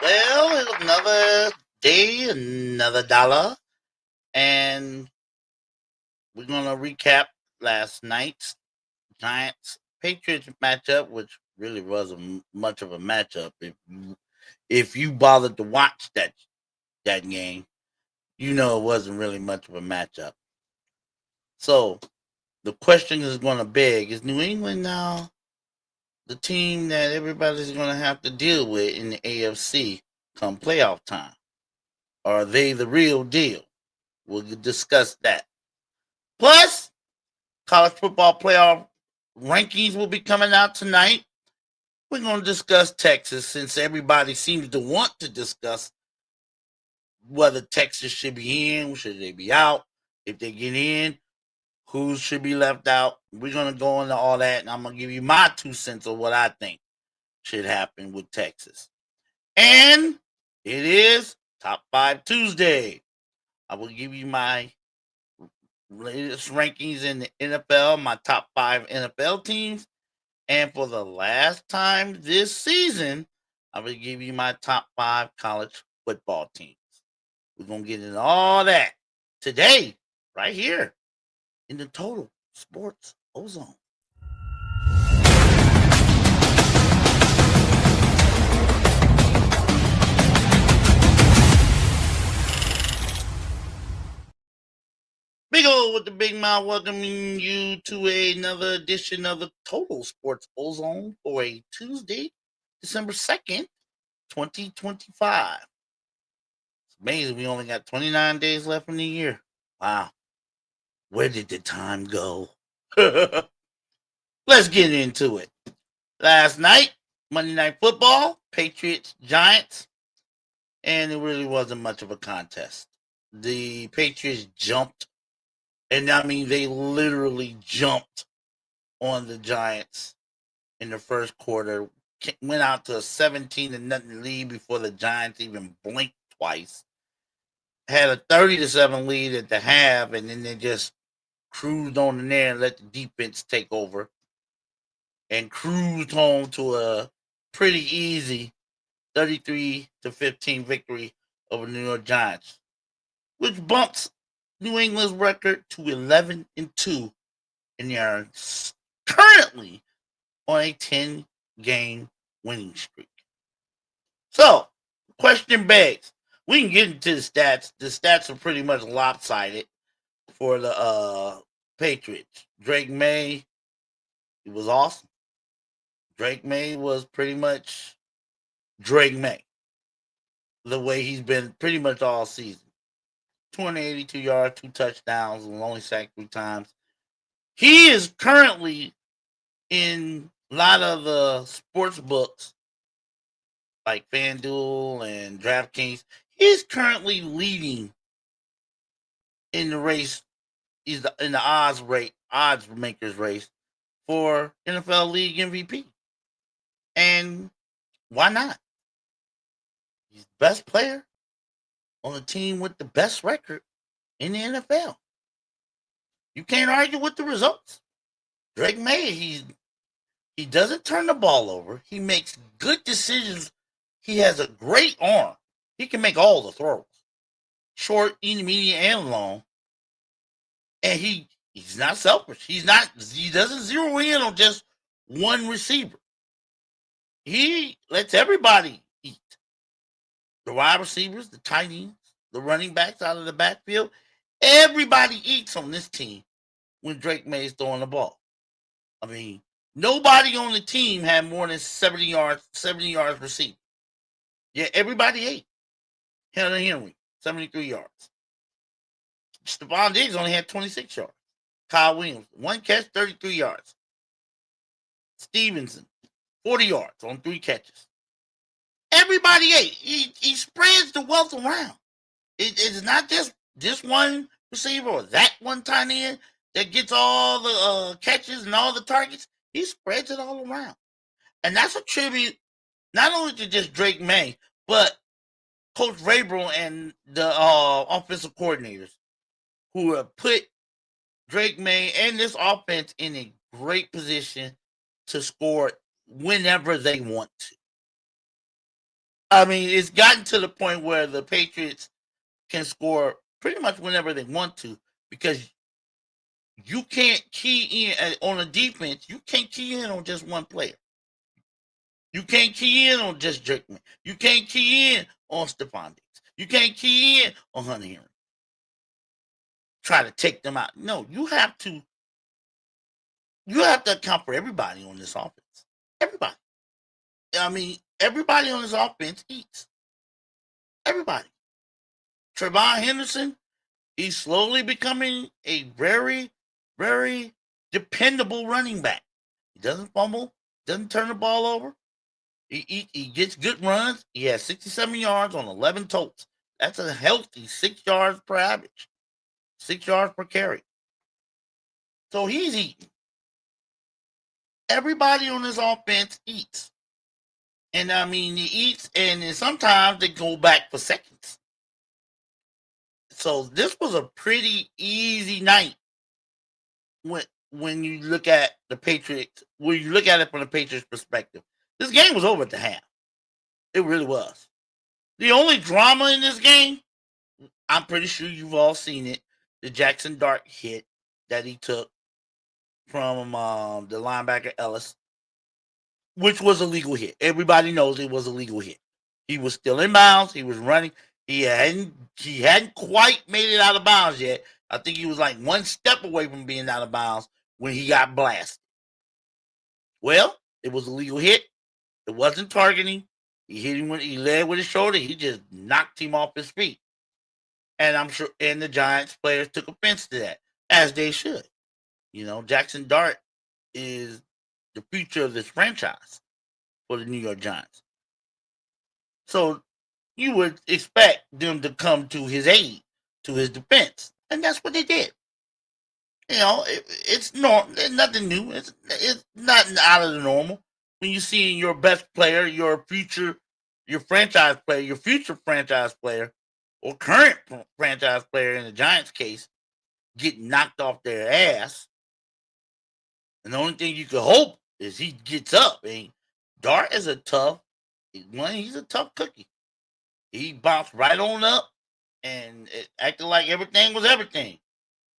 Well, it's another day, another dollar, and we're gonna recap last night's Giants-Patriots matchup, which really wasn't much of a matchup. If you bothered to watch that game, you know it wasn't really much of a matchup. So the question is going to beg: is New England now the team that everybody's going to have to deal with in the AFC come playoff time? Are they the real deal? We'll discuss that. Plus, college football playoff rankings will be coming out tonight. We're going to discuss Texas since everybody seems to want to discuss whether Texas should be in, should they be out, if they get in, who should be left out. We're going to go into all that, and I'm going to give you my 2 cents of what I think should happen with Texas. And it is Top 5 Tuesday. I will give you my latest rankings in the NFL, my top 5 NFL teams. And for the last time this season, I will give you my top 5 college football teams. We're going to get into all that today, right here in the Total Sports Ozone. Big O with the big mouth welcoming you to another edition of the Total Sports Ozone for a Tuesday, December 2nd, 2025. It's amazing we only got 29 days left in the year. Wow. Where did the time go? Let's get into it. Last night, Monday Night Football, Patriots, Giants, and it really wasn't much of a contest. The Patriots jumped, and I mean, they literally jumped on the Giants in the first quarter. Went out to a 17-0 lead before the Giants even blinked twice. Had a 30-7 lead at the half, and then they just cruised on in there and let the defense take over and cruised home to a pretty easy 33-15 victory over the New York Giants, which bumps New England's record to 11-2, and they are currently on a 10-game winning streak. So, question begs. We can get into the stats. The stats are pretty much lopsided for the Patriots. Drake May, he was awesome. Drake May was pretty much Drake May, the way he's been pretty much all season. 282 yards, 2 touchdowns, and only sacked 3 times. He is currently in a lot of the sports books like FanDuel and DraftKings. He's currently leading in the race. He's in the odds makers race for NFL League MVP. And why not? He's the best player on the team with the best record in the NFL. You can't argue with the results. Drake May, he doesn't turn the ball over. He makes good decisions. He has a great arm. He can make all the throws, short, intermediate, and long. And he's not selfish. He doesn't zero in on just one receiver. He lets everybody eat. The wide receivers, the tight ends, the running backs out of the backfield. Everybody eats on this team when Drake May is throwing the ball. I mean, nobody on the team had more than 70 yards received. Yeah, everybody ate. Henry, 73 yards. Stephon Diggs only had 26 yards. Kyle Williams, 1 catch, 33 yards. Stevenson, 40 yards on 3 catches. Everybody ate. He spreads the wealth around. It's not just one receiver or that one tight end that gets all the catches and all the targets. He spreads it all around. And that's a tribute not only to just Drake May, but Coach Vrabel and the offensive coordinators who have put Drake May and this offense in a great position to score whenever they want to. I mean, it's gotten to the point where the Patriots can score pretty much whenever they want to because you can't key in on a defense. You can't key in on just one player. You can't key in on just Jerkman. You can't key in on Stephon Diggs. You can't key in on Hunter Henry. Try to take them out. No, you have to account for everybody on this offense. Everybody. I mean, everybody on this offense eats. Everybody. Trevon Henderson, he's slowly becoming a very, very dependable running back. He doesn't fumble, doesn't turn the ball over. He gets good runs. He has 67 yards on 11 totes. That's a healthy 6 yards per average, 6 yards per carry. So he's eating. Everybody on this offense eats. And I mean, he eats, and then sometimes they go back for seconds. So this was a pretty easy night when you look at the Patriots, when you look at it from the Patriots' perspective. This game was over at the half. It really was. The only drama in this game, I'm pretty sure you've all seen it, the Jackson Dart hit that he took from the linebacker Ellis, which was a legal hit. Everybody knows it was a legal hit. He was still in bounds. He was running. He hadn't quite made it out of bounds yet. I think he was like one step away from being out of bounds when he got blasted. Well, it was a legal hit. It wasn't targeting. He hit him when he led with his shoulder. He just knocked him off his feet. And I'm sure, and the Giants players took offense to that, as they should. You know, Jackson Dart is the future of this franchise for the New York Giants. So you would expect them to come to his aid, to his defense. And that's what they did. You know, it's nothing new. It's nothing out of the normal. When you see your best player, your franchise player, your future franchise player, or current franchise player in the Giants case, get knocked off their ass, and the only thing you could hope is he gets up. And Dart is he's a tough cookie. He bounced right on up and it acted like everything was everything.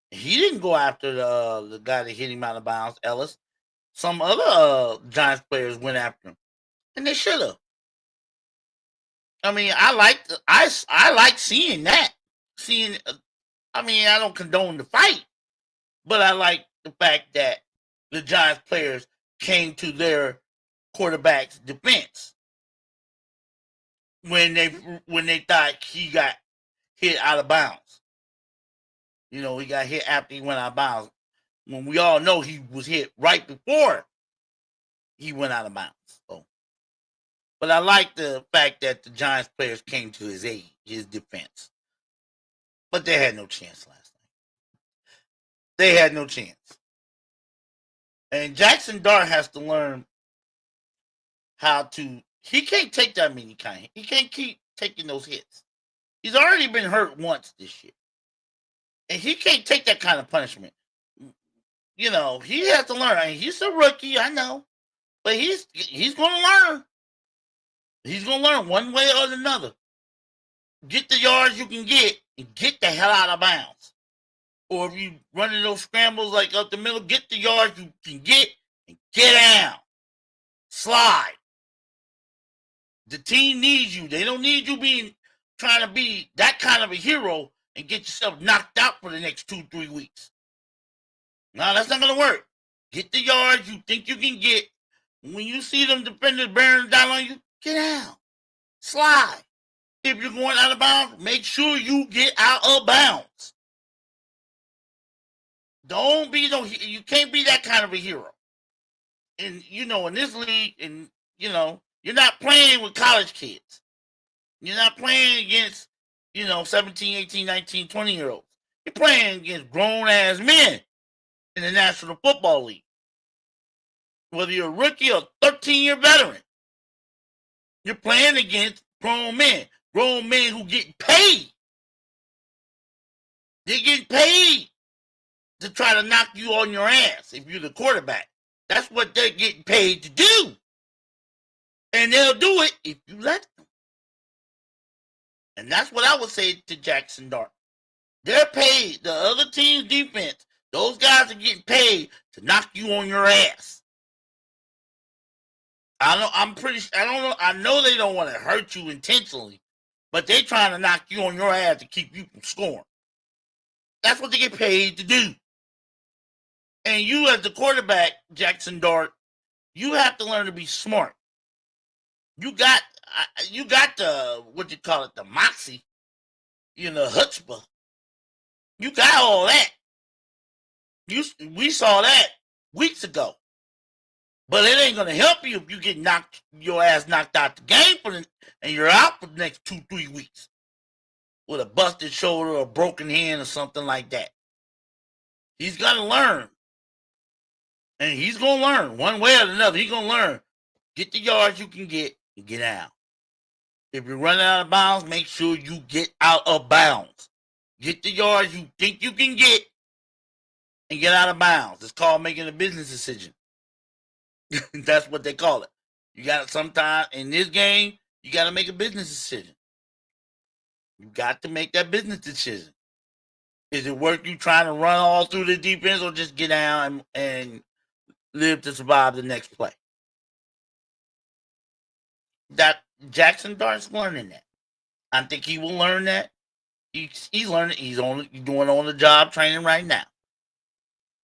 He didn't go after the guy that hit him out of bounds, Ellis. Some other Giants players went after him, and they should have. I mean, I like seeing that. I mean, I don't condone the fight, but I like the fact that the Giants players came to their quarterback's defense when they thought he got hit out of bounds. You know, he got hit after he went out of bounds. When we all know he was hit right before he went out of bounds. So, but I like the fact that the Giants players came to his aid, his defense. But they had no chance last night. They had no chance. And Jackson Dart has to learn how to. He can't take that many kind. He can't keep taking those hits. He's already been hurt once this year. And he can't take that kind of punishment. You know, he has to learn. I mean, he's a rookie, I know. But he's going to learn. He's going to learn one way or another. Get the yards you can get and get the hell out of bounds. Or if you running those scrambles like up the middle, get the yards you can get and get down. Slide. The team needs you. They don't need you trying to be that kind of a hero and get yourself knocked out for the next 2-3 weeks. No, that's not going to work. Get the yards you think you can get. When you see them defenders bearing down on you, get out. Slide. If you're going out of bounds, make sure you get out of bounds. You can't be that kind of a hero. And, you know, in this league, and, you know, you're not playing with college kids. You're not playing against, 17, 18, 19, 20-year-olds. You're playing against grown-ass men in the National Football League. Whether you're a rookie or 13-year veteran, you're playing against grown men who get paid. They're getting paid to try to knock you on your ass if you're the quarterback. That's what they're getting paid to do. And they'll do it if you let them. And that's what I would say to Jackson Dart. They're paid. The other team's defense, those guys are getting paid to knock you on your ass. I don't know. I know they don't want to hurt you intentionally, but they're trying to knock you on your ass to keep you from scoring. That's what they get paid to do. And you, as the quarterback, Jackson Dart, you have to learn to be smart. You got the, what you call it, the moxie, chutzpah. You got all that. We saw that weeks ago. But it ain't gonna help you if you get your ass knocked out the game and you're out for the next 2-3 weeks with a busted shoulder or a broken hand or something like that. He's got to learn, and he's gonna learn one way or another. He's gonna learn. Get the yards you can get and get out. If you're running out of bounds, make sure you get out of bounds. Get the yards you think you can get and get out of bounds. It's called making a business decision. That's what they call it. You got to sometimes in this game, you got to make a business decision. You got to make that business decision. Is it worth you trying to run all through the defense or just get down and live to survive the next play? That Jackson Dart's learning that. I think he will learn that. He's learning. He's doing on the job training right now.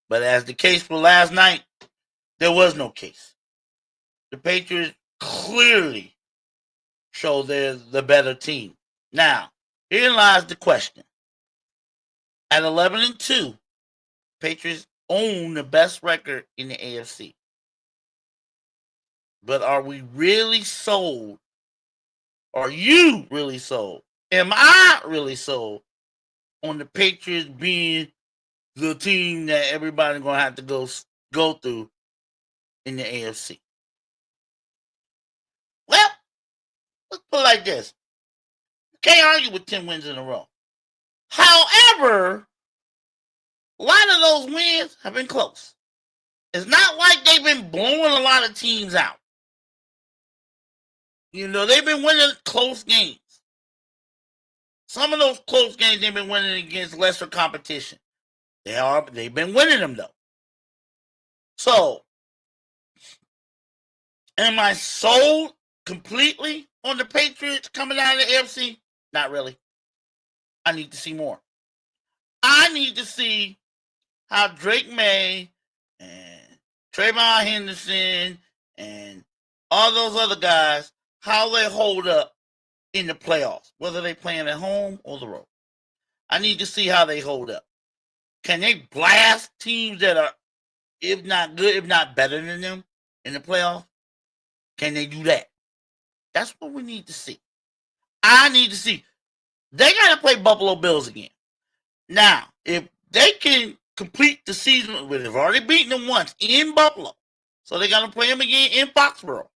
But as the case for last night, there was no case. The Patriots clearly show they're the better team. Now, here lies the question. At 11-2, Patriots own the best record in the AFC. But are we really sold? Are you really sold? Am I really sold on the Patriots being the team that everybody's going to have to go through in the AFC? Well, let's put it like this. You can't argue with 10 wins in a row. However, a lot of those wins have been close. It's not like they've been blowing a lot of teams out. They've been winning close games. Some of those close games they've been winning against lesser competition. They've been winning them though. So, am I sold completely on the Patriots coming out of the AFC? Not really. I need to see more. I need to see how Drake May and Trayvon Henderson and all those other guys, how they hold up in the playoffs, whether they playing at home or the road. I need to see how they hold up. Can they blast teams that are, if not good, if not better than them in the playoffs? Can they do that? That's what we need to see. I need to see. They got to play Buffalo Bills again. Now, if they can complete the season, they've already beaten them once in Buffalo, so they're going to play them again in Foxborough.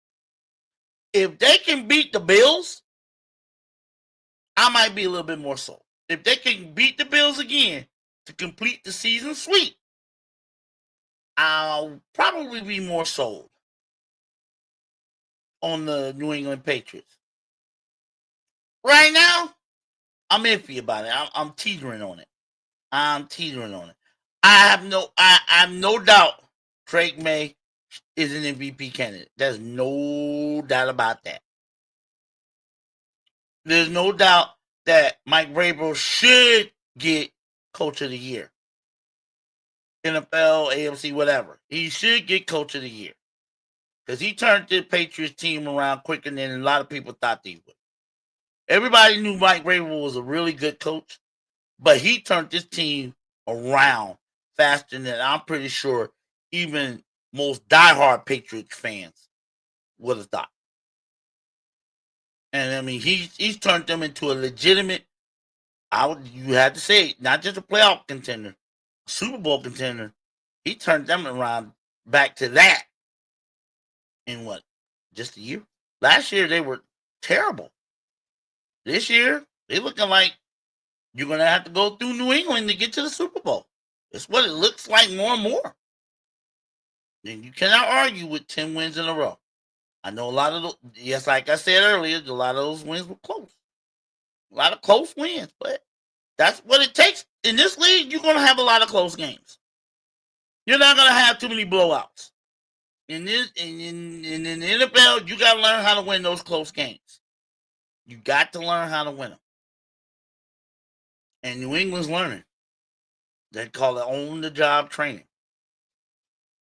If they can beat the Bills, I might be a little bit more sold. If they can beat the Bills again to complete the season sweep, I'll probably be more sold on the New England Patriots. Right now, I'm iffy about it. I'm teetering on it. I have no doubt Drake May is an MVP candidate. There's no doubt about that. There's no doubt that Mike Vrabel should get Coach of the Year. NFL, AFC, whatever. He should get Coach of the Year. Because he turned the Patriots team around quicker than a lot of people thought they would. Everybody knew Mike Vrabel was a really good coach, but he turned this team around faster than I'm pretty sure even most diehard Patriots fans would have thought. And I mean, he's turned them into a legitimate, you had to say, not just a playoff contender, a Super Bowl contender. He turned them around back to that in what? Just a year? Last year, they were terrible. This year, they're looking like you're going to have to go through New England to get to the Super Bowl. That's what it looks like more and more. And you cannot argue with 10 wins in a row. I know a lot of those, yes, like I said earlier, a lot of those wins were close. A lot of close wins, but that's what it takes. In this league, you're going to have a lot of close games. You're not going to have too many blowouts. In the NFL, you got to learn how to win those close games. You got to learn how to win them. And New England's learning. They call it on-the-job training.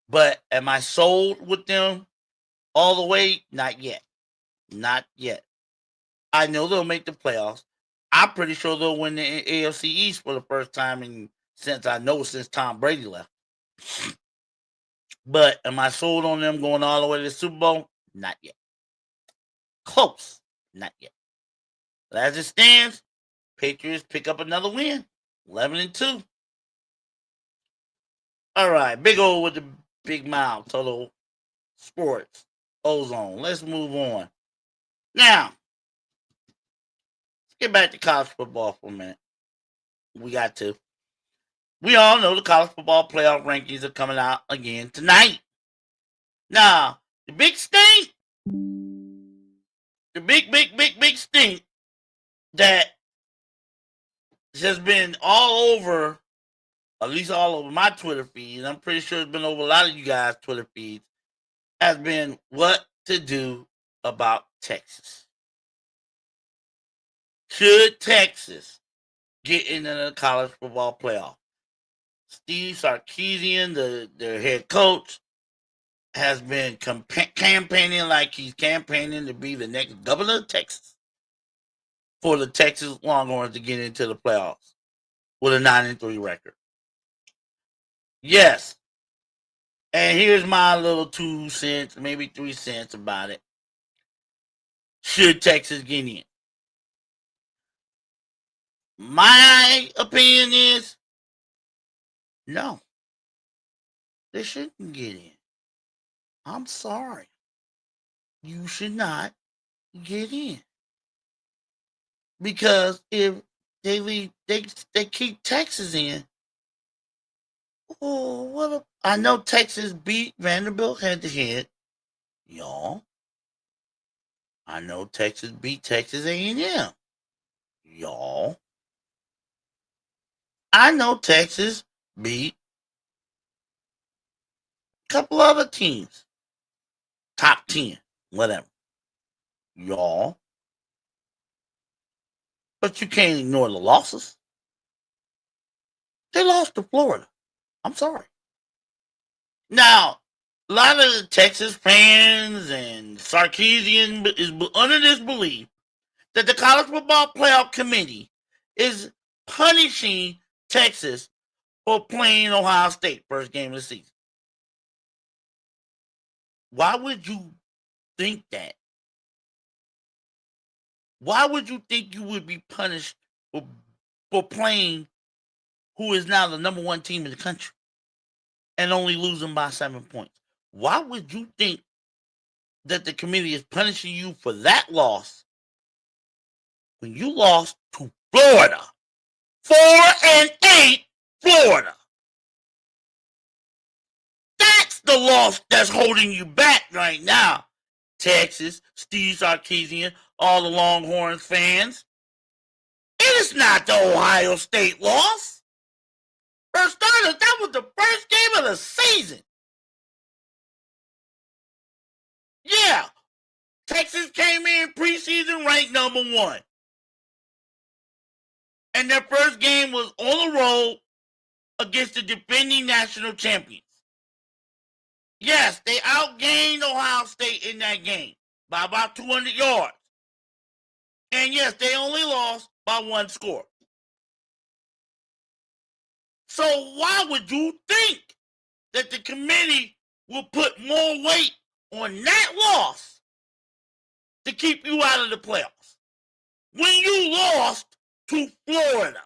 But am I sold with them all the way? Not yet. Not yet. I know they'll make the playoffs. I'm pretty sure they'll win the AFC East for the first time since Tom Brady left. But am I sold on them going all the way to the Super Bowl? Not yet. Close. Not yet. But as it stands, Patriots pick up another win. 11-2. All right. Big O with the big mouth. Total Sports. Ozone. Let's move on. Now, let's get back to college football for a minute. We got to. We all know the college football playoff rankings are coming out again tonight. Now, the big stink, the big stink that has been all over, at least all over my Twitter feed, and I'm pretty sure it's been over a lot of you guys' Twitter feeds, has been what to do about Texas. Should Texas get into the college football playoff? Steve Sarkisian, their head coach, has been campaigning like he's campaigning to be the next governor of Texas for the Texas Longhorns to get into the playoffs with a 9-3 record. Yes. And here's my little 2 cents, maybe 3 cents about it. Should Texas get in? My opinion is no. They shouldn't get in. I'm sorry. You should not get in. Because if they keep Texas in, I know Texas beat Vanderbilt head to head, y'all. I know Texas beat Texas A&M, y'all. I know Texas beat a couple other teams, top 10, whatever, y'all. But you can't ignore the losses. They lost to Florida. I'm sorry. Now, a lot of the Texas fans and Sarkisian is under this belief that the College Football Playoff Committee is punishing Texas for playing Ohio State first game of the season. Why would you think that? Why would you think you would be punished for playing who is now the number 1 team in the country and only losing by 7 points? Why would you think that the committee is punishing you for that loss when you lost to Florida? 4-8 Florida. That's the loss that's holding you back right now. Texas, Steve Sarkisian, all the Longhorns fans. It is not the Ohio State loss. For starters, that was the first game of the season. Yeah, Texas came in preseason ranked number 1. And their first game was on the road against the defending national champions. Yes, they outgained Ohio State in that game by about 200 yards. And yes, they only lost by 1 score. So why would you think that the committee will put more weight on that loss to keep you out of the playoffs when you lost to Florida?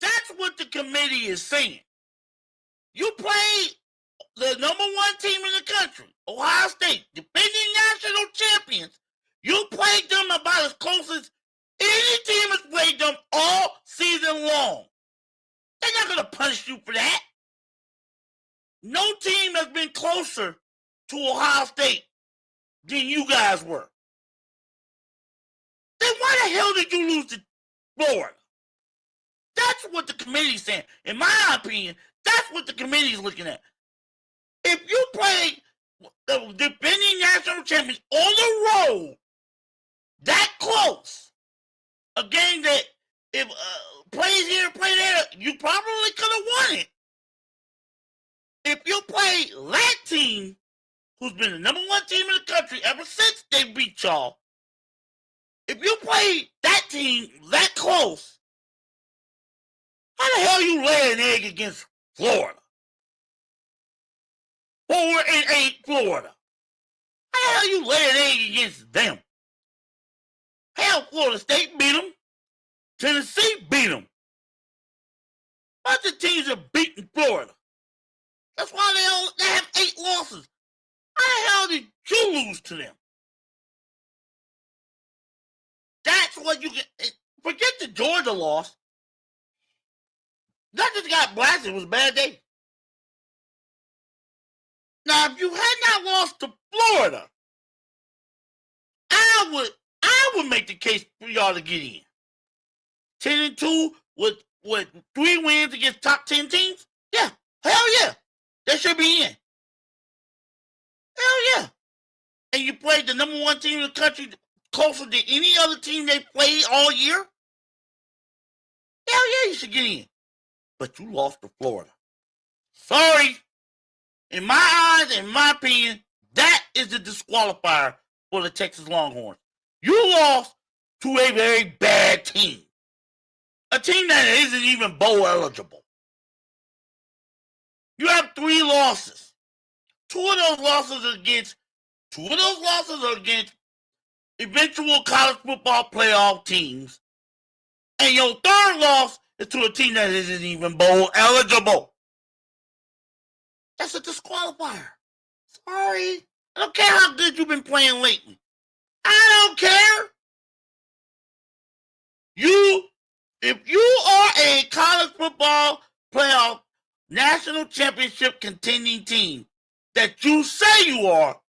That's what the committee is saying. You played the number 1 team in the country, Ohio State, defending national champions. You played them about as close as any team has played them all season long. They're not going to punish you for that. No team has been closer to Ohio State than you guys were. Then why the hell did you lose to Florida? That's what the committee's saying. In my opinion, that's what the committee's looking at. If you play the defending national champions on the road that close, a game that if plays here, play there, you probably could have won it. If you play that team, who's been the number one team in the country ever since they beat y'all, if you play that team that close, how the hell you lay an egg against Florida? 4-8 Florida. How the hell you lay an egg against them? Hell, Florida State beat them. Tennessee beat them. Bunch of teams are beating Florida. That's why they have 8 losses. How the hell did you lose to them? That's what you get. Forget the Georgia loss. That just got blasted. It was a bad day. Now, if you had not lost to Florida, I would make the case for y'all to get in. 10-2 with 3 wins against top 10 teams? Yeah. Hell yeah. They should be in. Hell yeah. And you played the number one team in the country closer than any other team they played all year? Hell yeah, you should get in. But you lost to Florida. Sorry. In my eyes, in my opinion, that is the disqualifier for the Texas Longhorns. You lost to a very bad team. A team that isn't even bowl eligible. You have 3 losses. 2 of those losses are against eventual college football playoff teams. And your third loss is to a team that isn't even bowl eligible. That's a disqualifier. Sorry. I don't care how good you've been playing lately. I don't care. If you are a college football playoff national championship contending team that you say you are,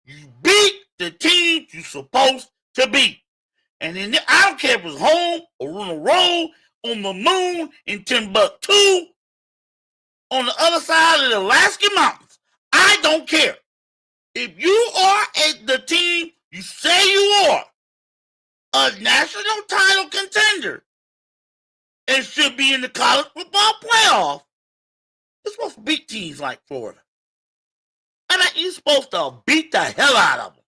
you beat the team you're supposed to beat. And then I don't care if it's home or on the road, on the moon, in Timbuktu, on the other side of the Alaskan mountains. I don't care. If you are the team you say you are, a national title contender, and should be in the college football playoff, you're supposed to beat teams like Florida. I mean, you're supposed to beat the hell out of them.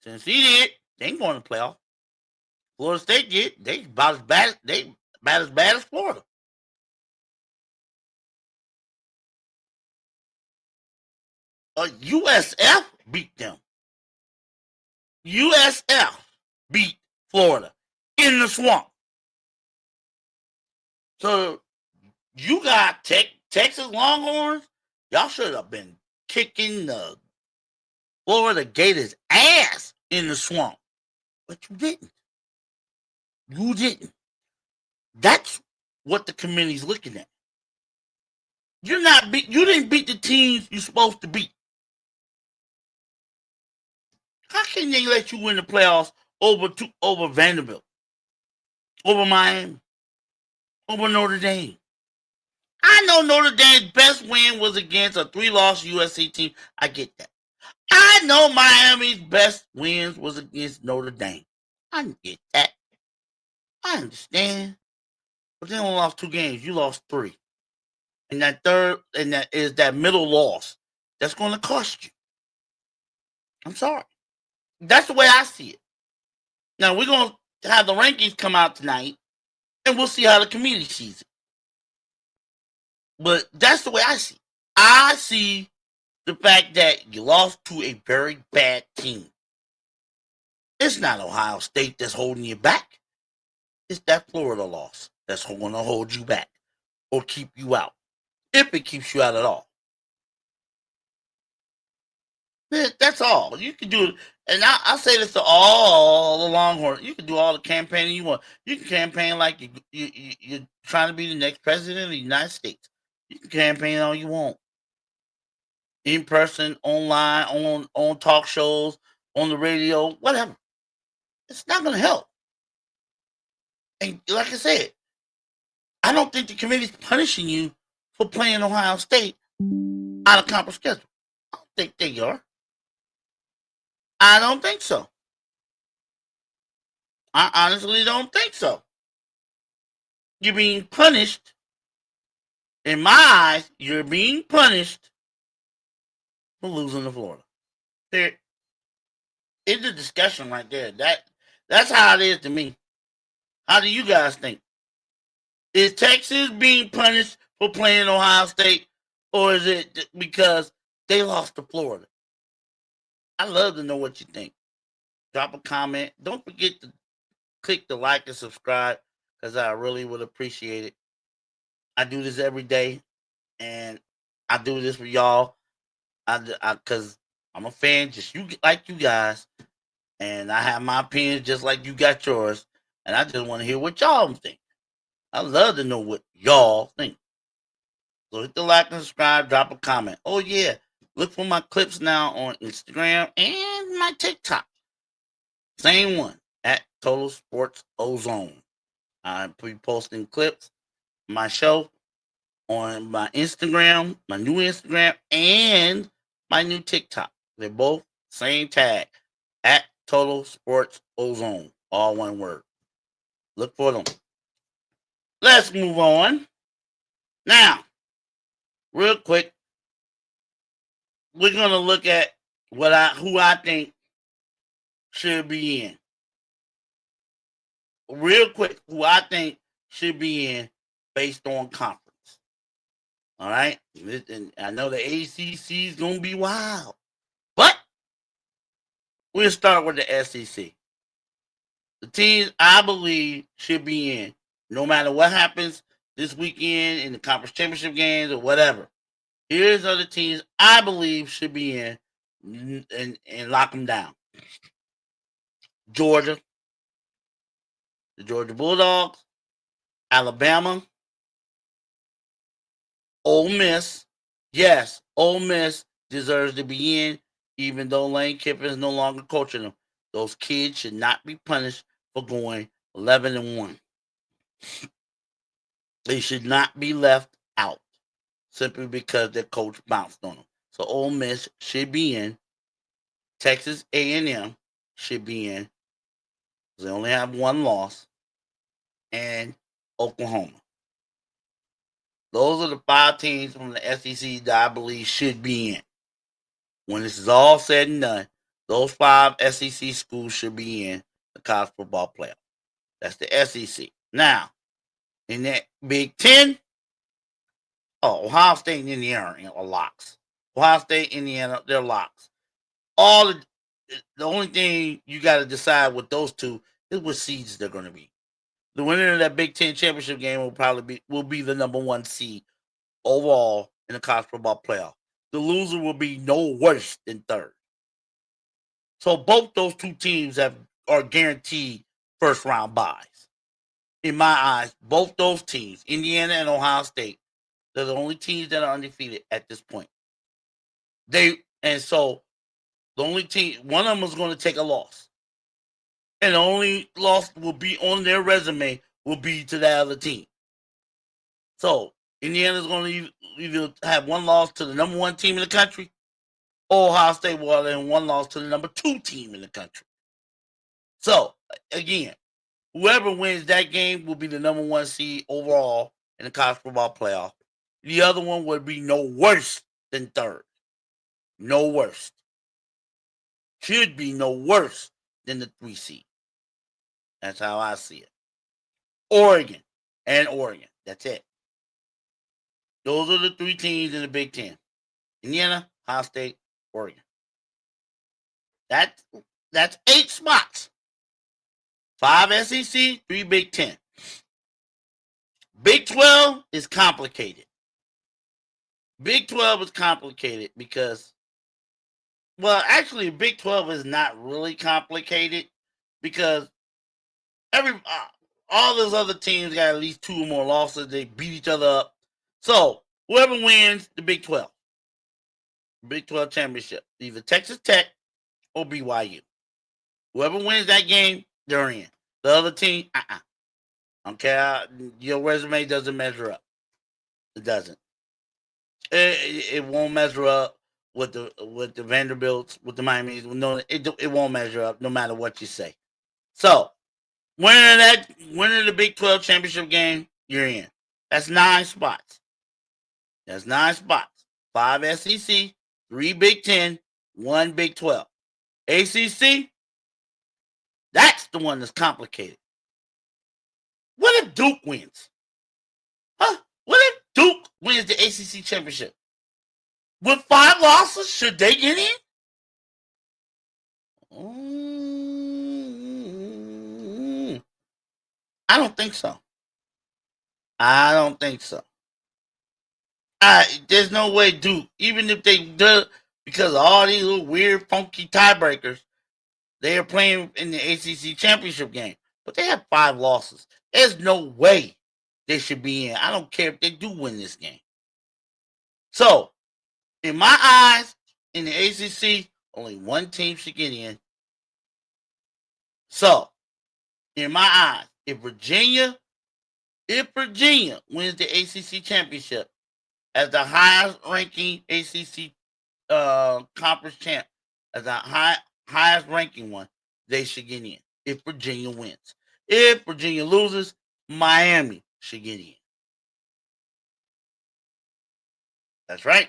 Since he did, they ain't going to the playoff. Florida State did. They about as bad as Florida. USF beat them. USF beat Florida in the swamp. So you got Texas Longhorns. Y'all should have been kicking the Florida Gators' ass in the swamp. But you didn't. You didn't. That's what the committee's looking at. You didn't beat the teams you're supposed to beat. How can they let you win the playoffs over Vanderbilt, over Miami, over Notre Dame? I know Notre Dame's best win was against a 3-loss USC team. I get that. I know Miami's best wins was against Notre Dame. I get that. I understand. But they only lost 2 games. You lost 3. And that is that middle loss. That's going to cost you. I'm sorry. That's the way I see it. Now, we're going to have the rankings come out tonight, and we'll see how the community sees it. But that's the way I see it. I see the fact that you lost to a very bad team. It's not Ohio State that's holding you back. It's that Florida loss that's going to hold you back or keep you out, if it keeps you out at all. That's all. You can do it. And I say this to all the Longhorns. You can do all the campaigning you want. You can campaign like you're trying to be the next president of the United States. You can campaign all you want. In person, online, on talk shows, on the radio, whatever. It's not going to help. And like I said, I don't think the committee's punishing you for playing Ohio State out of conference schedule. I don't think they are. I don't think so. I honestly don't think so. You're being punished. In my eyes, you're being punished for losing to Florida. There is a discussion right there. That's how it is to me. How do you guys think? Is Texas being punished for playing Ohio State, or is it because they lost to Florida? I'd love to know what you think. Drop a comment. Don't forget to click the like and subscribe because I really would appreciate it. I do this every day, and I do this for y'all. Because I'm a fan, just like you guys, and I have my opinions just like you got yours, and I just want to hear what y'all think. I love to know what y'all think. So hit the like and subscribe, drop a comment. Oh yeah, look for my clips now on Instagram and my TikTok. Same one at Total Sports Ozone. I'm posting clips, my show on my Instagram, my new Instagram, and my new TikTok. They're both same tag at Total Sports Ozone. All one word. Look for them. Let's move on. Now, real quick, we're gonna look at who I think should be in. Real quick, who I think should be in based on conference. All right, and I know the ACC is gonna be wild, but we'll start with the SEC. The teams I believe should be in, no matter what happens this weekend in the conference championship games or whatever. Here's other teams I believe should be in and lock them down. Georgia, the Georgia Bulldogs, Alabama, Ole Miss. Yes, Ole Miss deserves to be in, even though Lane Kiffin is no longer coaching them. Those kids should not be punished for going 11-1. They should not be left out simply because their coach bounced on them. So Ole Miss should be in. Texas A&M should be in. They only have one loss. And Oklahoma. Those are the 5 teams from the SEC that I believe should be in. When this is all said and done, those 5 SEC schools should be in the college football playoff. That's the SEC. Now, in that Big Ten, Ohio State and Indiana are locks. Ohio State, Indiana, they're locks. The only thing you got to decide with those two is what seeds they're going to be. The winner of that Big Ten championship game will be the number 1 seed overall in the college football playoff. The loser will be no worse than third. So both those two teams are guaranteed first round byes. In my eyes, both those teams, Indiana and Ohio State, they're the only teams that are undefeated at this point. So the only team, one of them is going to take a loss. And the only loss will be on their resume will be to that other team. So Indiana's going to either have one loss to the number 1 team in the country, or Ohio State will have one loss to the number 2 team in the country. So again, whoever wins that game will be the number 1 seed overall in the college football playoff. The other one would be no worse than third. No worse. Should be no worse than the 3 seed. That's how I see it. Oregon. That's it. Those are the 3 teams in the Big Ten. Indiana, Ohio State, Oregon. That's 8 spots. 5 SEC, 3 Big Ten. Big 12 is complicated. Big 12 is complicated because, well, actually, Big 12 is not really complicated because all those other teams got at least 2 or more losses. They beat each other up. So whoever wins the Big 12 championship, either Texas Tech or BYU. Whoever wins that game, they're in. The other team, Okay, your resume doesn't measure up. It doesn't. It won't measure up with the Vanderbilts, with the Miami's. No, it won't measure up no matter what you say. So winning the Big 12 championship game, you're in. That's 9 spots. That's 9 spots. 5 SEC, 3 Big 10, 1 Big 12. ACC, that's the one that's complicated. What if Duke wins? Huh? What if Duke wins the ACC championship? With 5 losses, should they get in? I don't think so. I don't think so. There's no way Duke, even if they do, because of all these little weird, funky tiebreakers, they are playing in the ACC championship game. But they have 5 losses. There's no way they should be in. I don't care if they do win this game. So, in my eyes, in the ACC, only one team should get in. So, in my eyes, if Virginia wins the ACC championship as the highest ranking ACC conference champ, as the highest ranking one, they should get in. If Virginia wins, if Virginia loses, Miami should get in. That's right.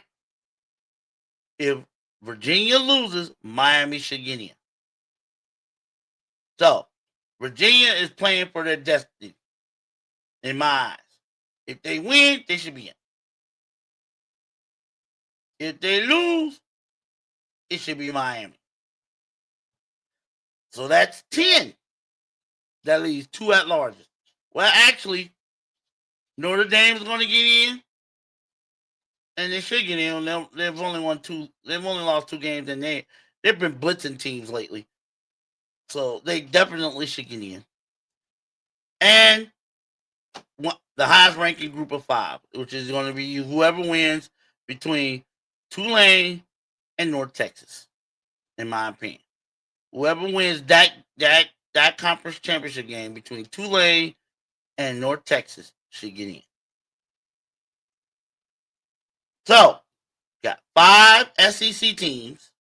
If Virginia loses, Miami should get in. So, Virginia is playing for their destiny, in my eyes. If they win, they should be in. If they lose, it should be Miami. So that's 10. That leaves 2 at larges. Well, actually, Notre Dame's going to get in, and they should get in. They've only lost 2 games, and they've been blitzing teams lately, so they definitely should get in. And the highest ranking group of 5, which is going to be whoever wins between Tulane and North Texas, in my opinion. Whoever wins that conference championship game between Tulane and North Texas should get in. So, got 5 SEC teams,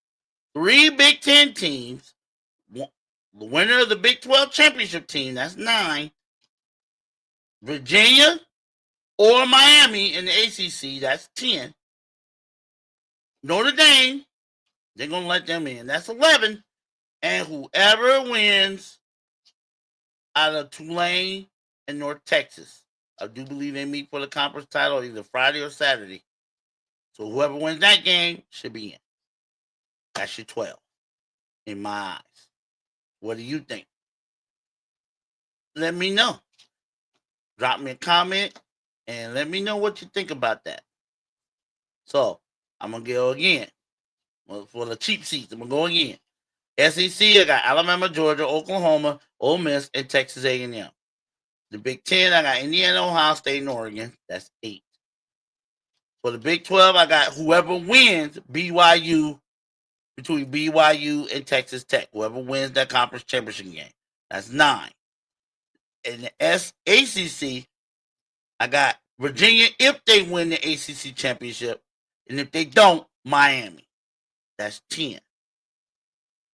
3 Big 10 teams, the winner of the Big 12 championship team, that's 9. Virginia or Miami in the ACC, that's 10. Notre Dame, they're going to let them in, that's 11. And whoever wins out of Tulane and North Texas, I do believe they meet for the conference title either Friday or Saturday. So whoever wins that game should be in. That's your 12, in my eyes. What do you think? Let me know. Drop me a comment and let me know what you think about that. So, I'm going to go again. For the cheap seats, I'm going to go again. SEC, I got Alabama, Georgia, Oklahoma, Ole Miss, and Texas A&M. The Big 10, I got Indiana, Ohio State, and Oregon. That's 8. For the Big 12, I got whoever wins BYU, between BYU and Texas Tech. Whoever wins that conference championship game. That's 9. In the ACC, I got Virginia if they win the ACC championship. And if they don't, Miami. That's 10.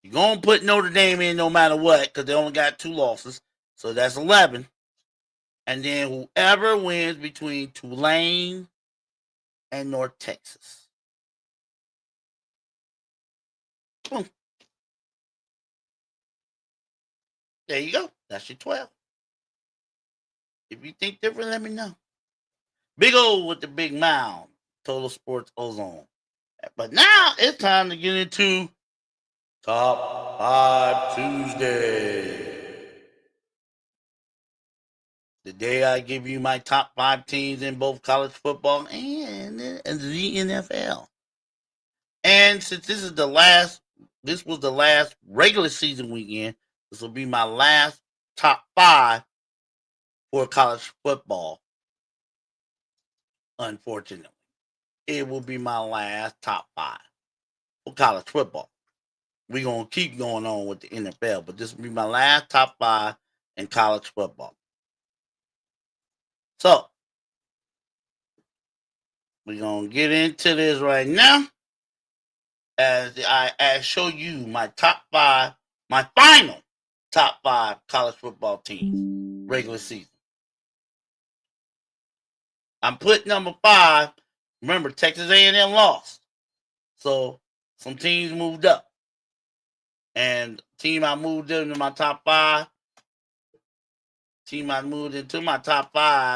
You're going to put Notre Dame in no matter what because they only got 2 losses. So that's 11. And then whoever wins between Tulane and North Texas. Boom. There you go. That's your 12. If you think different, let me know. Big O with the big mouth. Total Sports Ozone. But now it's time to get into Top 5 Tuesday. The day I give you my top 5 teams in both college football and the NFL. And since this was the last regular season weekend, this will be my last top 5 for college football. Unfortunately, it will be my last top 5 for college football. We're going to keep going on with the NFL, but this will be my last top 5 in college football. So, we're going to get into this right now as I show you my top five, my final top five college football teams, regular season. I'm putting number 5. Remember, Texas A&M lost. So, some teams moved up. And team I moved into my top 5,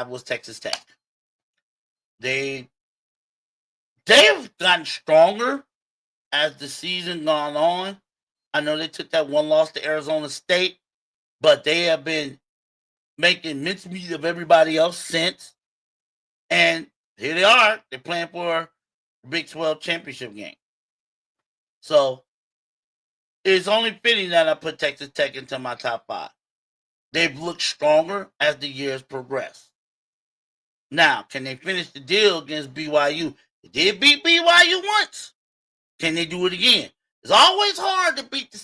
was Texas Tech. They've gotten stronger as the season gone on. I know they took that one loss to Arizona State, but they have been making mincemeat of everybody else since. And here they are. They're playing for the Big 12 championship game. So it's only fitting that I put Texas Tech into my top 5. They've looked stronger as the years progress. Now, can they finish the deal against BYU? They did beat BYU once. Can they do it again? It's always hard to beat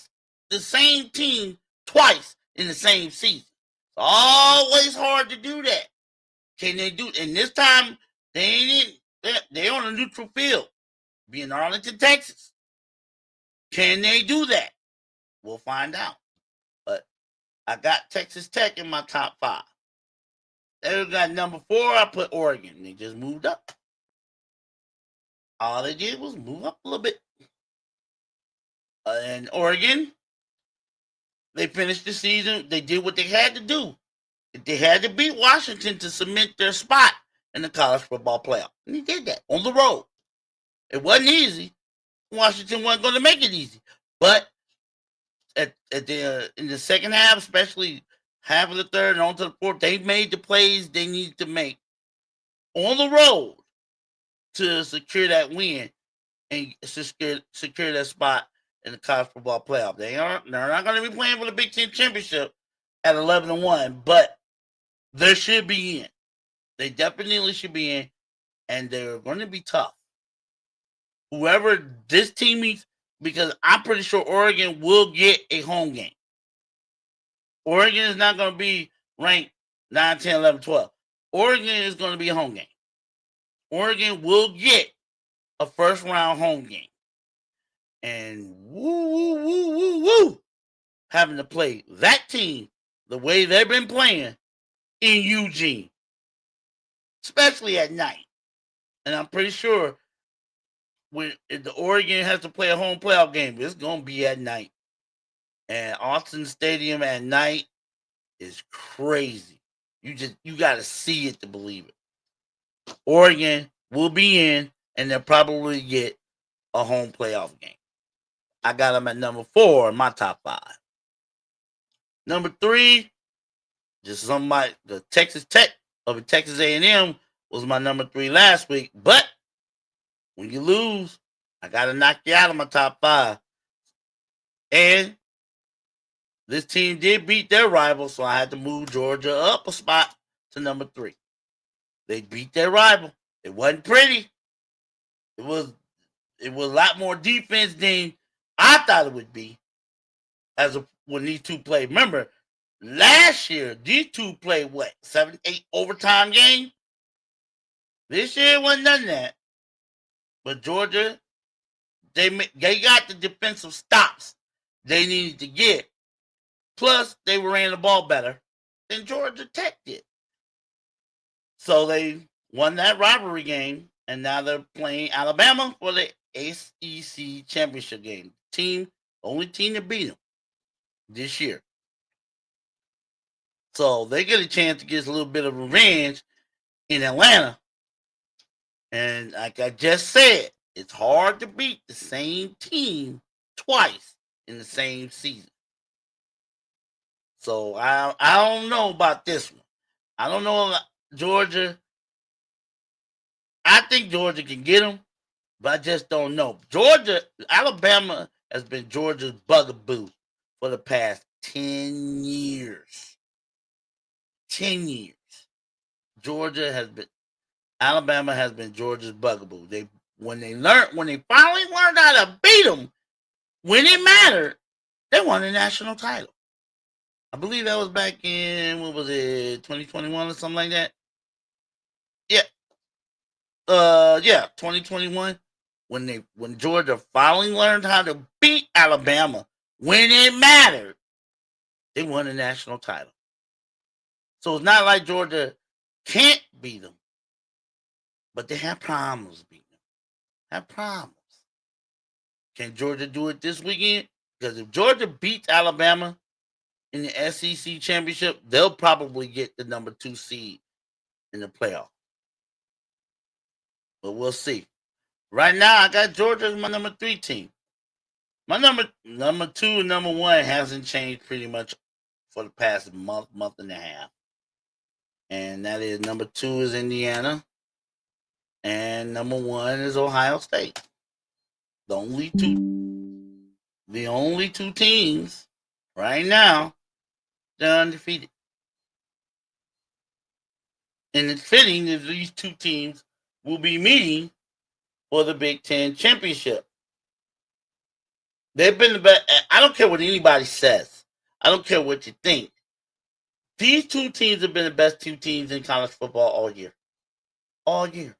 the same team twice in the same season. It's always hard to do that. Can they do it? And this time, they're on a neutral field, being Arlington, Texas. Can they do that? We'll find out. But I got Texas Tech in my top 5. They got number 4. I put Oregon. They just moved up. All they did was move up a little bit. And Oregon, they finished the season. They did what they had to do. They had to beat Washington to cement their spot in the college football playoff. And he did that on the road. It wasn't easy. Washington wasn't going to make it easy. But in the second half, especially half of the third and on to the fourth, they made the plays they needed to make on the road to secure that win and secure that spot in the college football playoff. They're not going to be playing for the Big Ten championship at 11-1, but they should be in. They definitely should be in, and they're going to be tough. Whoever this team meets, because I'm pretty sure Oregon will get a home game. Oregon is not going to be ranked 9, 10, 11, 12. Oregon is going to be a home game. Oregon will get a first-round home game. And woo, having to play that team the way they've been playing in Eugene, especially at night. And I'm pretty sure if the Oregon has to play a home playoff game, it's going to be at night. And Austin Stadium at night is crazy. You got to see it to believe it. Oregon will be in, and they'll probably get a home playoff game. I got them at number 4 in my top 5. Number 3, just the Texas Tech over Texas A&M was my number 3 last week. But when you lose, I got to knock you out of my top 5. And this team did beat their rival, so I had to move Georgia up a spot to number 3. They beat their rival. It wasn't pretty. It was a lot more defense than I thought it would be when these two played. Remember, last year, these two played 7, 8 overtime games? This year, it wasn't none of that. But Georgia, they got the defensive stops they needed to get. Plus, they ran the ball better than Georgia Tech did. So they won that rivalry game, and now they're playing Alabama for the SEC championship game. Only team to beat them this year. So they get a chance to get a little bit of revenge in Atlanta. And like I just said, it's hard to beat the same team twice in the same season. So I don't know about this one. I don't know about Georgia. I think Georgia can get them, but I just don't know. Alabama has been Georgia's bugaboo for the past 10 years. 10 years. Alabama has been Georgia's bugaboo. When they finally learned how to beat them, when it mattered, they won the national title. I believe that was back in, 2021 or something like that? 2021, when Georgia finally learned how to beat Alabama when it mattered, they won the national title. So it's not like Georgia can't beat them, but they have problems beating them. Have problems. Can Georgia do it this weekend? Because if Georgia beats Alabama in the SEC championship, they'll probably get the number 2 seed in the playoff. But we'll see. Right now, I got Georgia as my number 3 team. My number 2 and number 1 hasn't changed pretty much for the past month and a half. And that is number 2 is Indiana. And number 1 is Ohio State. The only two teams right now that are undefeated. And it's fitting that these two teams will be meeting for the Big Ten championship. They've been the best. I don't care what anybody says. I don't care what you think. These two teams have been the best 2 teams in college football all year. All year.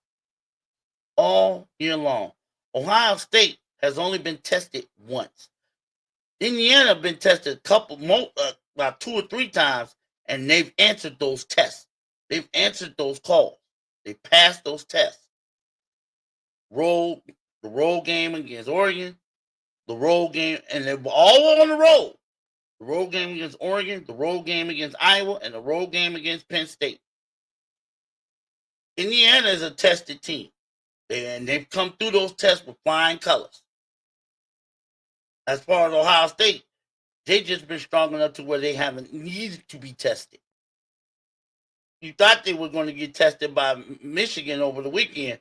All year long. Ohio State has only been tested once. Indiana have been tested about 2 or 3 times, and they've answered those tests. They've answered those calls. They passed those tests. The road game against Oregon, the road game, and they were all on the road. The road game against Oregon, the road game against Iowa, and the road game against Penn State. Indiana is a tested team, and they've come through those tests with flying colors. As far as Ohio State, they've just been strong enough to where they haven't needed to be tested. You thought they were going to get tested by Michigan over the weekend.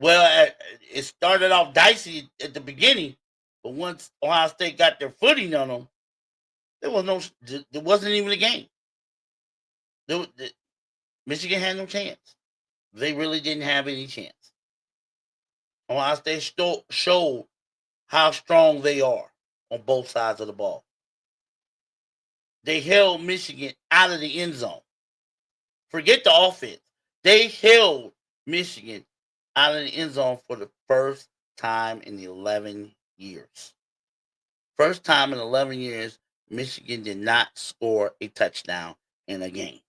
Well, it started off dicey at the beginning, but once Ohio State got their footing on them, there wasn't even a game. Michigan had no chance. They really didn't have any chance. Ohio State showed how strong they are on both sides of the ball. They held Michigan out of the end zone. Forget the offense. They held Michigan out of the end zone for the first time in 11 years. First time in 11 years, Michigan did not score a touchdown in a game.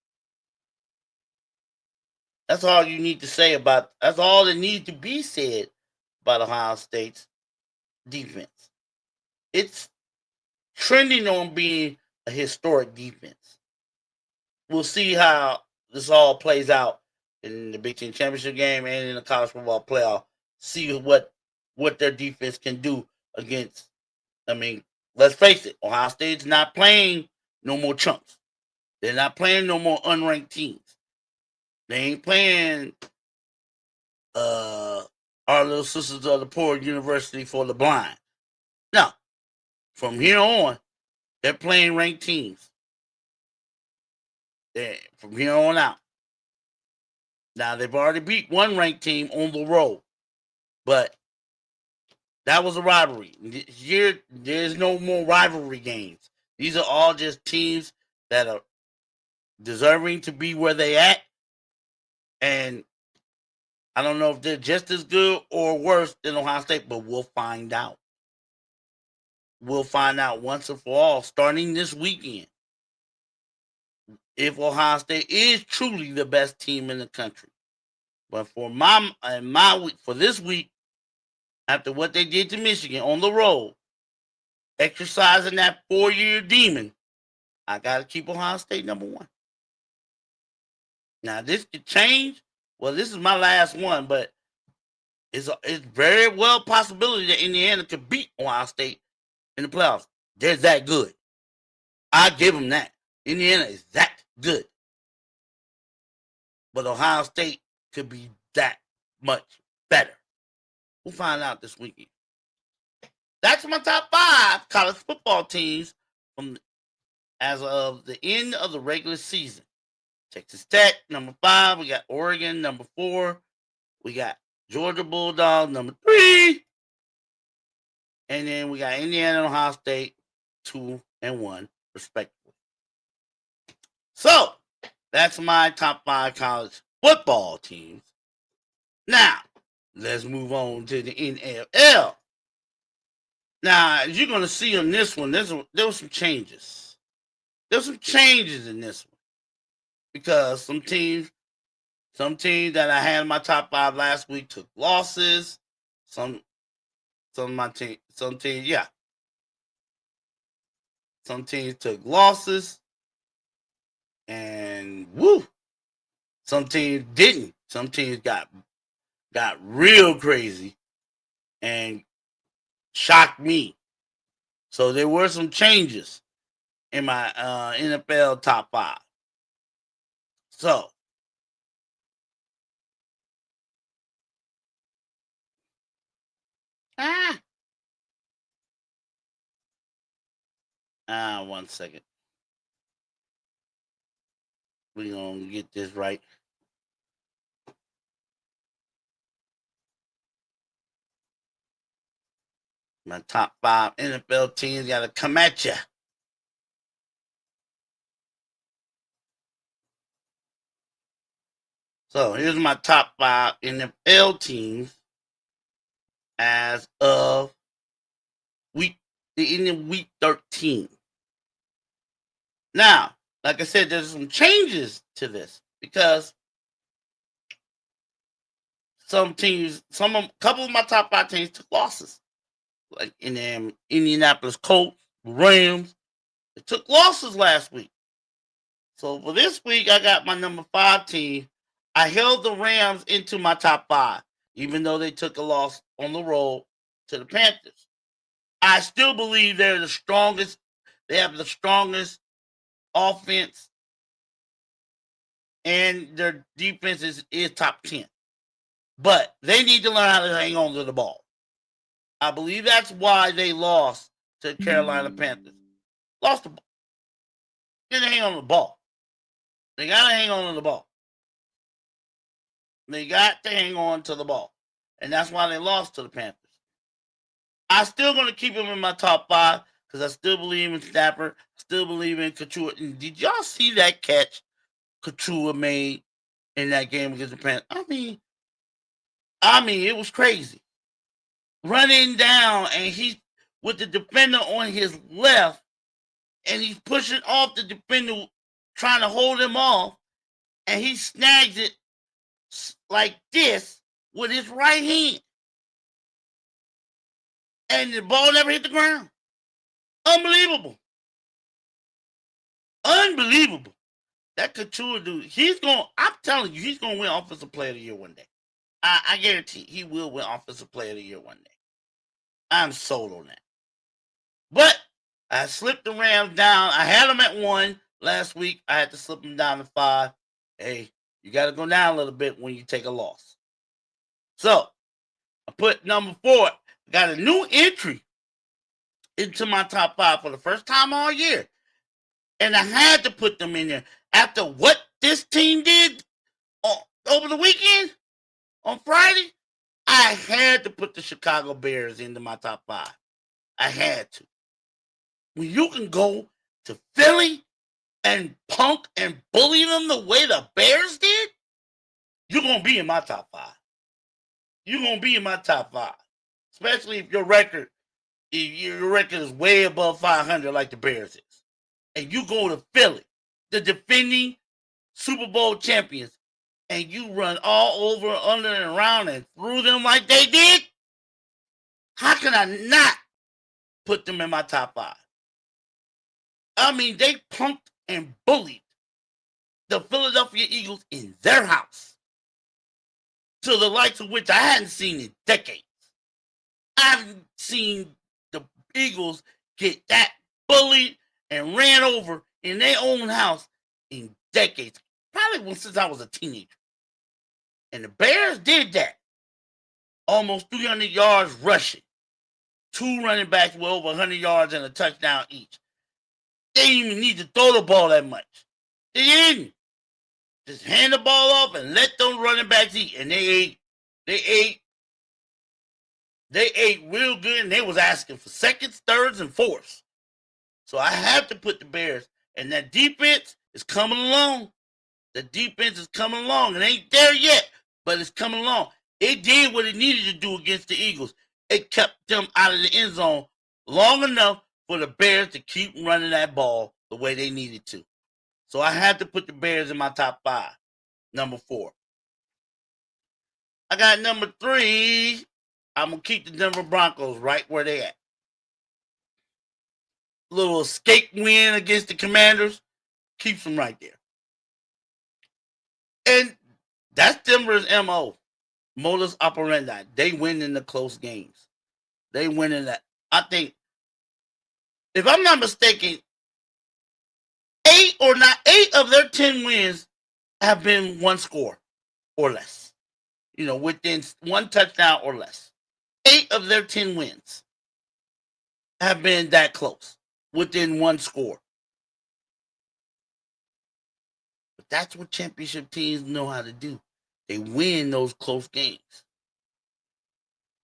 That's all you need to say that's all that needs to be said about Ohio State's defense. It's trending on being a historic defense. We'll see how this all plays out in the Big Ten championship game and in the college football playoff. See what their defense can do against. I mean, let's face it, Ohio State's not playing no more chumps. They're not playing no more unranked teams. They ain't playing our little sisters of the poor university for the blind. No. From here on, they're playing ranked teams. From here on out. Now, they've already beat one ranked team on the road. But that was a rivalry. This year, there's no more rivalry games. These are all just teams that are deserving to be where they at. And I don't know if they're just as good or worse than Ohio State, but we'll find out. We'll find out once and for all, starting this weekend, if Ohio State is truly the best team in the country. But for for this week, after what they did to Michigan on the road, exercising that 4-year demon, I got to keep Ohio State number 1. Now, this could change. Well, this is my last one, but it's very well possibility that Indiana could beat Ohio State in the playoffs. They're that good. I give them that. Indiana is that good. But Ohio State could be that much better. We'll find out this weekend. That's my top 5 college football teams as of the end of the regular season. Texas Tech, number 5. We got Oregon, number 4. We got Georgia Bulldogs, number 3. And then we got Indiana and Ohio State, 2 and 1, respectively. So, that's my top 5 college football teams. Now, let's move on to the NFL. Now, as you're going to see on this one, there were some changes. There's some changes in this one because some teams that I had in my top 5 last week took losses. Some teams took losses, and some teams didn't. Some teams got real crazy and shocked me. So there were some changes in my NFL top 5. So one second. We're going to get this right. My top 5 NFL teams got to come at you. So here's my top 5 NFL teams as of week 13. Now, like I said, there's some changes to this because a couple of my top 5 teams took losses. Like in the Indianapolis Colts, Rams, they took losses last week. So for this week, I got my number 5 team. I held the Rams into my top 5, even though they took a loss on the road to the Panthers. I still believe they're the strongest. They have the strongest offense, and their defense is top 10. But they need to learn how to hang on to the ball. I believe that's why they lost to Carolina Panthers. Lost the ball. They didn't hang on to the ball. They got to hang on to the ball. They got to hang on to the ball. And that's why they lost to the Panthers. I'm still going to keep them in my top 5 because I still believe in Stafford. Still believe in Couture. And did y'all see that catch Couture made in that game against the Panthers? I mean, it was crazy. Running down, and he's with the defender on his left, and he's pushing off the defender, trying to hold him off, and he snags it like this with his right hand. And the ball never hit the ground. Unbelievable. Unbelievable. That Couture dude, I'm telling you, he's going to win Offensive Player of the Year one day. I guarantee he will win Offensive Player of the Year one day. I'm sold on that. But I slipped the Rams down. I had them at 1 last week. I had to slip them down to 5. Hey, you got to go down a little bit when you take a loss. So, I put number 4. Got a new entry into my top 5 for the first time all year. And I had to put them in there. After what this team did over the weekend, on Friday, I had to put the Chicago Bears into my top 5. I had to. When you can go to Philly and punk and bully them the way the Bears did, you're going to be in my top 5. You're going to be in my top 5. Especially if your record is way above 500 like the Bears is. And you go to Philly, the defending Super Bowl champions, and you run all over, under, and around and through them like they did, how can I not put them in my top 5? I mean, they punked and bullied the Philadelphia Eagles in their house to the likes of which I hadn't seen in decades. I haven't seen the Eagles get that bullied and ran over in their own house in decades. Probably since I was a teenager. And the Bears did that. Almost 300 yards rushing. 2 running backs with over 100 yards and a touchdown each. They didn't even need to throw the ball that much. They didn't. Just hand the ball off and let those running backs eat. And they ate real good, and they was asking for seconds, thirds, and fourths. So I have to put the Bears. And that defense is coming along. The defense is coming along. It ain't there yet, but it's coming along. It did what it needed to do against the Eagles. It kept them out of the end zone long enough for the Bears to keep running that ball the way they needed to. So I had to put the Bears in my top 5. Number 4. I got number 3. I'm going to keep the Denver Broncos right where they at. Little escape win against the Commanders keeps them right there. And that's Denver's MO. Modus operandi. They win in the close games. They win in that. I think, if I'm not mistaken, 8 of their 10 wins have been one score or less. Within one touchdown or less. 8 of their 10 wins have been that close, within one score. But that's what championship teams know how to do. They win those close games.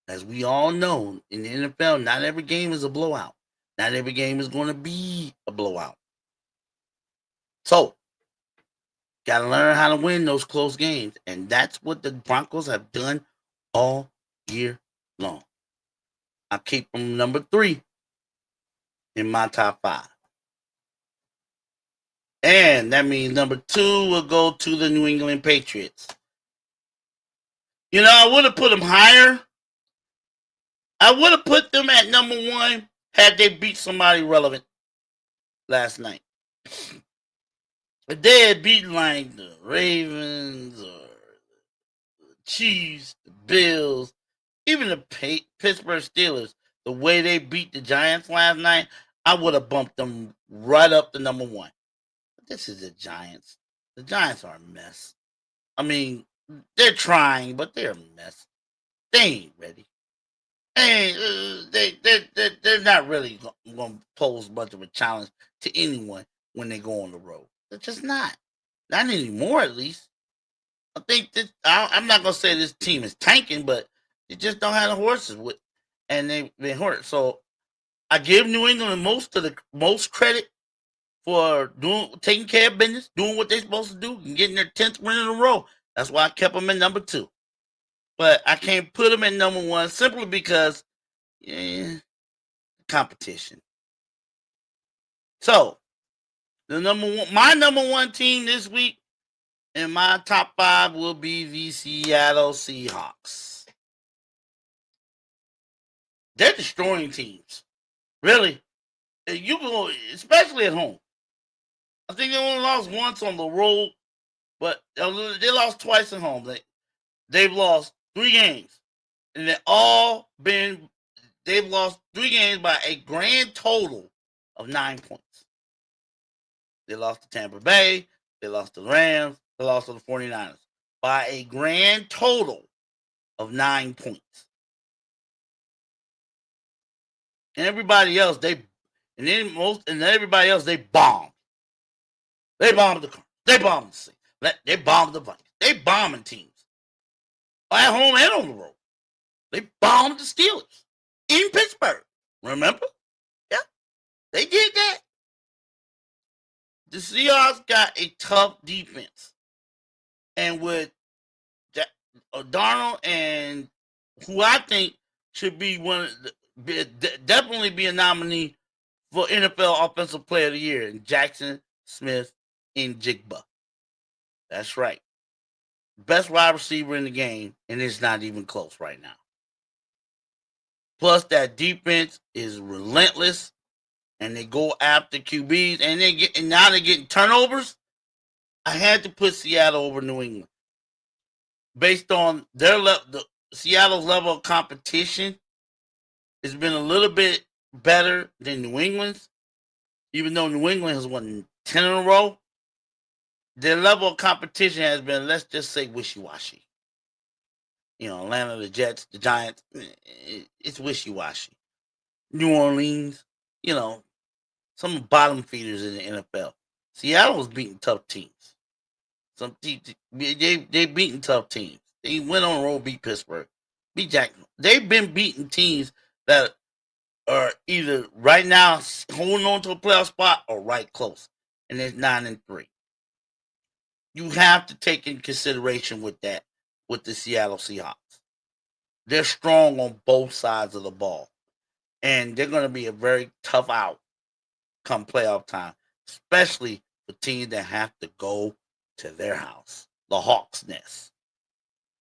As we all know, in the NFL, not every game is a blowout. Not every game is going to be a blowout. So, got to learn how to win those close games. And that's what the Broncos have done all year long. I keep them number 3 in my top 5. And that means number 2 will go to the New England Patriots. I would have put them higher. I would have put them at number 1 had they beat somebody relevant last night. If they had beaten like the Ravens or the Chiefs, the Bills, even the Pittsburgh Steelers, the way they beat the Giants last night, I would have bumped them right up to number 1. But this is the Giants. The Giants are a mess. I mean, they're trying, but they're a mess. They ain't ready. They're not really going to pose much of a challenge to anyone when they go on the road. They're just not. Not anymore, at least. I think that I'm not going to say this team is tanking, but they just don't have the horses with, and they've been hurt. So I give New England most credit for taking care of business, doing what they're supposed to do, and getting their 10th win in a row. That's why I kept them at number 2. But I can't put them at number 1 simply because competition. So my number 1 team this week in my top 5 will be the Seattle Seahawks. They're destroying teams. Really. You go, especially at home. I think they only lost once on the road, but they lost twice at home. They've lost 3 games. And they've lost 3 games by a grand total of 9 points. They lost to Tampa Bay, they lost to the Rams, they lost to the 49ers by a grand total of 9 points. And everybody else, everybody else, they bombed. They bombed the Cardinals. They bombed the Saints. They bombed the Vikings. They bombing teams. At home and on the road. They bombed the Steelers in Pittsburgh. Remember? Yeah. They did that. The Seahawks got a tough defense. And with Darnold, and who I think should be definitely be a nominee for NFL Offensive Player of the Year, Jackson Smith in Jigba. That's right. Best wide receiver in the game, and it's not even close right now. Plus, that defense is relentless, and they go after QBs, and now they're getting turnovers. I had to put Seattle over New England based on Seattle's level of competition. It's been a little bit better than New England's, even though New England has won 10 in a row. Their level of competition has been, let's just say, wishy-washy. Atlanta, the Jets, the Giants, it's wishy-washy. New Orleans, some bottom feeders in the NFL. Seattle was beating tough teams. Some teams, they beating tough teams. They went on the road, beat Pittsburgh, beat Jacksonville. They've been beating teams that are either right now holding on to a playoff spot or right close, and it's 9-3. You have to take in consideration with the Seattle Seahawks. they're strong on both sides of the ball. And they're going to be a very tough out come playoff time, especially for teams that have to go to their house, the Hawks' nest,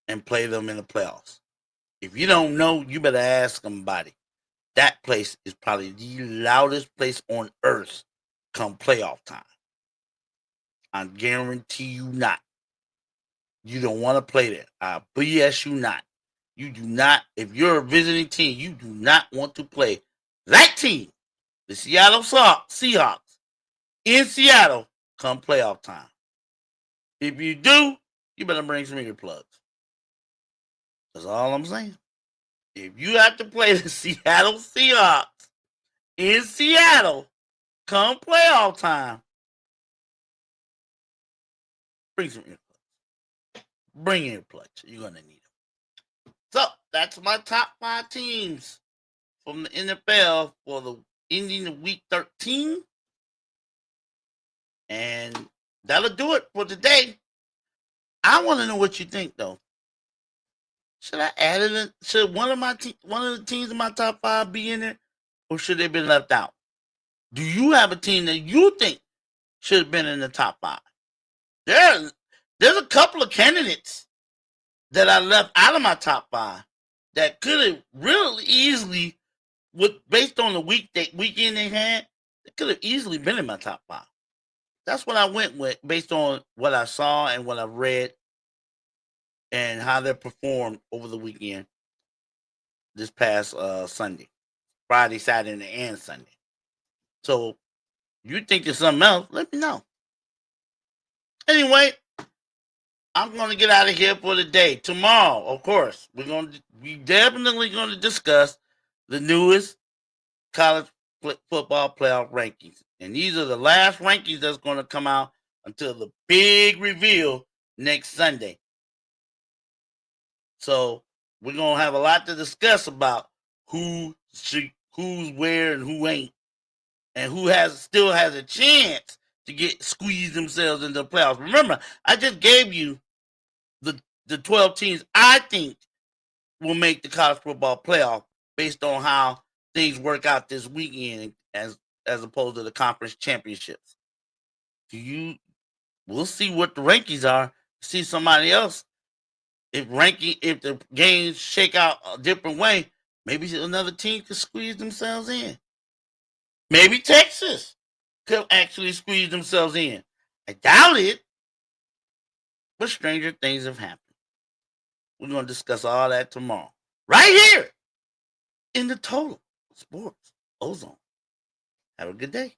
and play them in the playoffs. If you don't know, you better ask somebody. That place is probably the loudest place on earth come playoff time. I guarantee you not. You don't want to play there. I BS you not. You do not, if you're a visiting team, you do not want to play that team, the Seattle Seahawks, in Seattle come playoff time. If you do, you better bring some earplugs. That's all I'm saying. If you have to play the Seattle Seahawks in Seattle come playoff time, bring some earplugs. Bring earplugs. You're going to need them. So, that's my top 5 teams from the NFL for the ending of week 13. And that'll do it for today. I want to know what you think, though. Should I add it in? Should one of the teams in my top 5 be in there, or should they be left out? Do you have a team that you think should have been in the top 5? There's a couple of candidates that I left out of my top 5 that could have really easily, based on the weekend they had, it could have easily been in my top 5. That's what I went with based on what I saw and what I read and how they performed over the weekend this past Sunday, Friday, Saturday, and Sunday. So, you think there's something else, let me know. Anyway, I'm going to get out of here for the day. Tomorrow, of course, we definitely going to discuss the newest college football playoff rankings. And these are the last rankings that's going to come out until the big reveal next Sunday. So we're going to have a lot to discuss about who's where and who ain't, and who still has a chance to squeeze themselves into the playoffs. Remember, I just gave you the 12 teams I think will make the college football playoff based on how things work out this weekend as opposed to the conference championships. We'll see what the rankings are. See somebody else. If the games shake out a different way, maybe another team could squeeze themselves in. Maybe Texas could actually squeeze themselves in. I doubt it, but stranger things have happened. We're going to discuss all that tomorrow, right here in the Total Sports Ozone. Have a good day.